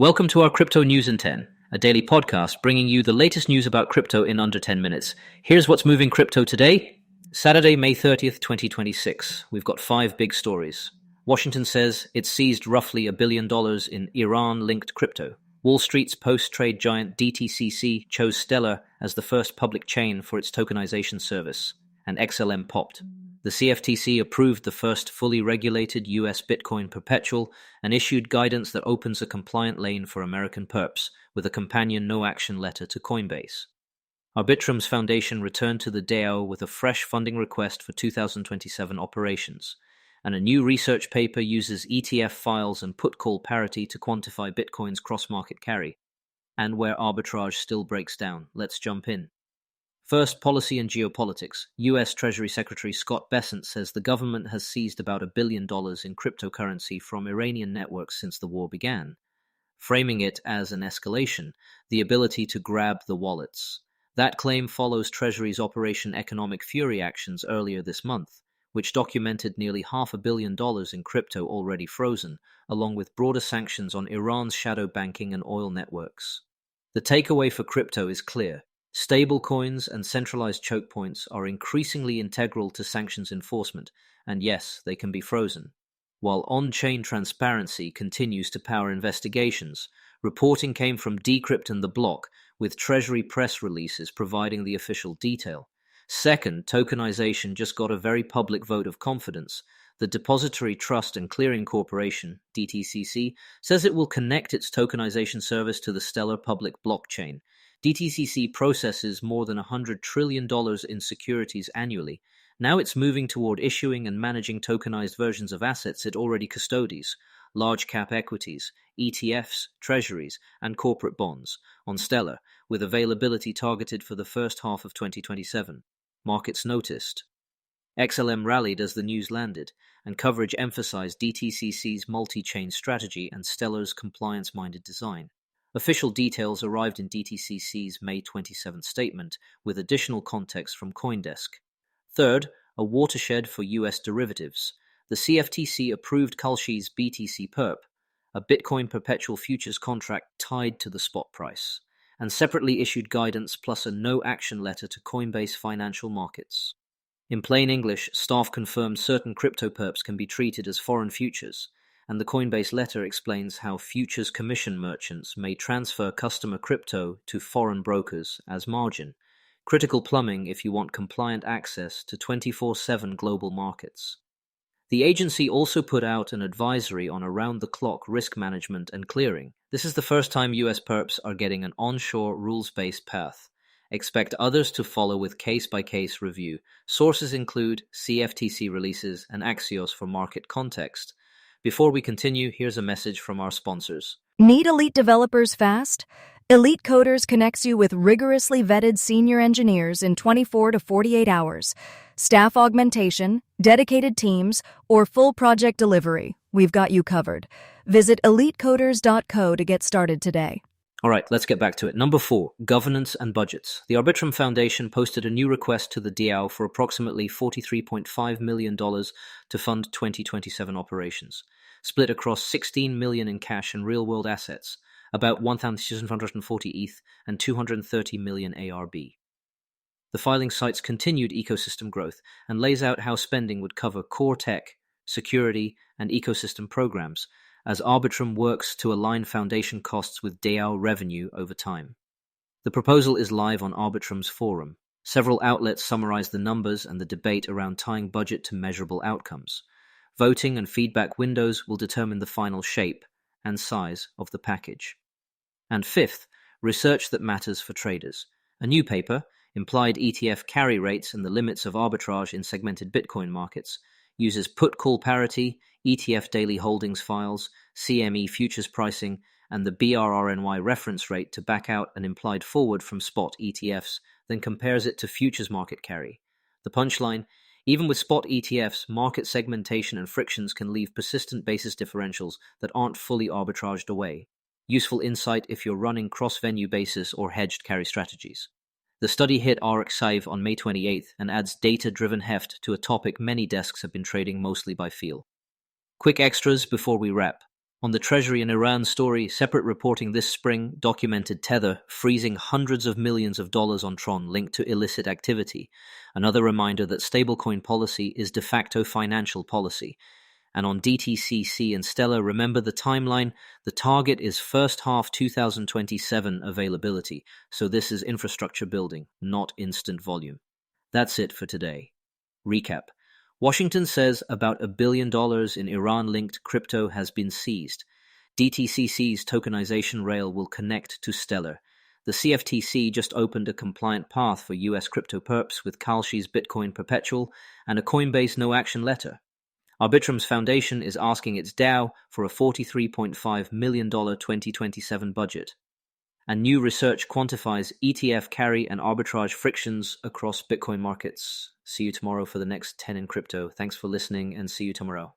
Welcome to our Crypto News in 10, a daily podcast bringing you the latest news about crypto in under 10 minutes. Here's what's moving crypto today. Saturday, May 30th, 2026. We've got 5 big stories. Washington says it seized roughly $1 billion in Iran-linked crypto. Wall Street's post-trade giant DTCC chose Stellar as the first public chain for its tokenization service, and XLM popped. The CFTC approved the first fully regulated U.S. Bitcoin perpetual and issued guidance that opens a compliant lane for American Perps with a companion no-action letter to Coinbase. Arbitrum's foundation returned to the DAO with a fresh funding request for 2027 operations, and a new research paper uses ETF files and put-call parity to quantify Bitcoin's cross-market carry. And where arbitrage still breaks down, let's jump in. First, policy and geopolitics. U.S. Treasury Secretary Scott Bessent says the government has seized about $1 billion in cryptocurrency from Iranian networks since the war began, framing it as an escalation, the ability to grab the wallets. That claim follows Treasury's Operation Economic Fury actions earlier this month, which documented nearly $500 million in crypto already frozen, along with broader sanctions on Iran's shadow banking and oil networks. The takeaway for crypto is clear. Stablecoins and centralized choke points are increasingly integral to sanctions enforcement, and yes, they can be frozen. While on-chain transparency continues to power investigations, reporting came from Decrypt and The Block, with Treasury press releases providing the official detail. Second, tokenization just got a very public vote of confidence. The Depository Trust and Clearing Corporation, DTCC, says it will connect its tokenization service to the Stellar public blockchain. DTCC processes more than $100 trillion in securities annually. Now it's moving toward issuing and managing tokenized versions of assets it already custodies, large-cap equities, ETFs, treasuries, and corporate bonds, on Stellar, with availability targeted for the first half of 2027. Markets noticed. XLM rallied as the news landed, and coverage emphasized DTCC's multi-chain strategy and Stellar's compliance-minded design. Official details arrived in DTCC's May 27 statement, with additional context from CoinDesk. Third, a watershed for U.S. derivatives. The CFTC approved Kalshi's BTC Perp, a Bitcoin perpetual futures contract tied to the spot price, and separately issued guidance plus a no-action letter to Coinbase Financial Markets. In plain English, staff confirmed certain crypto perps can be treated as foreign futures, and the Coinbase letter explains how futures commission merchants may transfer customer crypto to foreign brokers as margin. Critical plumbing if you want compliant access to 24/7 global markets. The agency also put out an advisory on around-the-clock risk management and clearing. This is the first time US perps are getting an onshore rules-based path. Expect others to follow with case-by-case review. Sources include CFTC releases and Axios for market context. Before we continue, here's a message from our sponsors. Need elite developers fast? Elite Coders connects you with rigorously vetted senior engineers in 24 to 48 hours. Staff augmentation, dedicated teams, or full project delivery, we've got you covered. Visit elitecoders.co to get started today. All right, let's get back to it. Number 4, governance and budgets. The Arbitrum Foundation posted a new request to the DAO for approximately $43.5 million to fund 2027 operations, split across $16 million in cash and real-world assets, about 1,740 ETH and 230 million ARB. The filing cites continued ecosystem growth and lays out how spending would cover core tech, security, and ecosystem programs, as Arbitrum works to align foundation costs with DAO revenue over time. The proposal is live on Arbitrum's forum. Several outlets summarize the numbers and the debate around tying budget to measurable outcomes. Voting and feedback windows will determine the final shape and size of the package. And fifth, research that matters for traders. A new paper, Implied ETF Carry Rates and the Limits of Arbitrage in Segmented Bitcoin Markets, uses put-call parity, ETF daily holdings files, CME futures pricing, and the BRRNY reference rate to back out an implied forward from spot ETFs, then compares it to futures market carry. The punchline: even with spot ETFs, market segmentation and frictions can leave persistent basis differentials that aren't fully arbitraged away. Useful insight if you're running cross-venue basis or hedged carry strategies. The study hit arXiv on May 28th and adds data-driven heft to a topic many desks have been trading mostly by feel. Quick extras before we wrap. On the Treasury and Iran story, separate reporting this spring documented Tether freezing hundreds of millions of dollars on Tron linked to illicit activity, another reminder that stablecoin policy is de facto financial policy. And on DTCC and Stellar, remember the timeline, the target is first half 2027 availability, so this is infrastructure building, not instant volume. That's it for today. Recap. Washington says about $1 billion in Iran-linked crypto has been seized. DTCC's tokenization rail will connect to Stellar. The CFTC just opened a compliant path for US crypto perps with Kalshi's Bitcoin perpetual and a Coinbase no-action letter. Arbitrum's foundation is asking its DAO for a $43.5 million 2027 budget. And new research quantifies ETF carry and arbitrage frictions across Bitcoin markets. See you tomorrow for the next 10 in crypto. Thanks for listening and see you tomorrow.